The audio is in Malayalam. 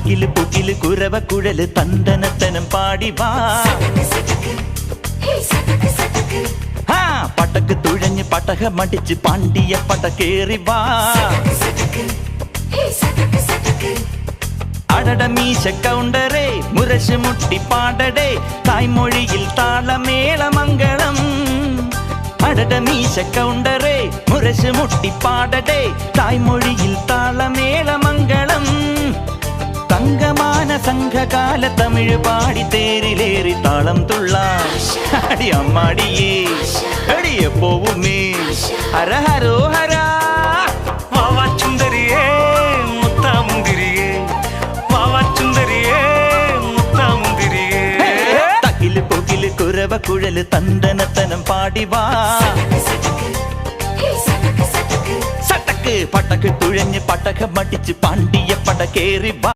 തകില് പുകില് കുരവ കുഴല് തന്തനത്തനം പാടി വാ. പടക്ക് തുഴഞ്ഞ് പടകമടിച്ച് പാണ്ടിയ പടകേറി വാ. അടട മീശ കൗണ്ടറേ മുരശ് മുട്ടി പാടടേ തായ്മൊഴിയിൽ താളമേളമംഗളം. അടട മീശ കൗണ്ടറേ മുരശ് മുട്ടി പാടടേ തായ്മൊഴിയിൽ താളമേളമംഗളം. തങ്കമാന സംഘകാല തമിഴ് പാടി തേരിലേറി താളം തുള്ളാം. അടി അമ്മാടിയേ അടിയെ പോവുമേ ഹര ഹരോ ഹരാ. വാവാച്ചുന്തരിയേ മുത്താമുന്തിരിയേ വാവാച്ചുന്തരിയേ മുത്താമുന്തിരിയേ. തകില് പുകില് കുരവ കുഴല് തന്തനത്തനം പാടി വാ. സട്ടക്ക് പടക്ക് തുഴഞ്ഞ് പടകമടിച്ച് പാണ്ടിയ പടകേറി വാ.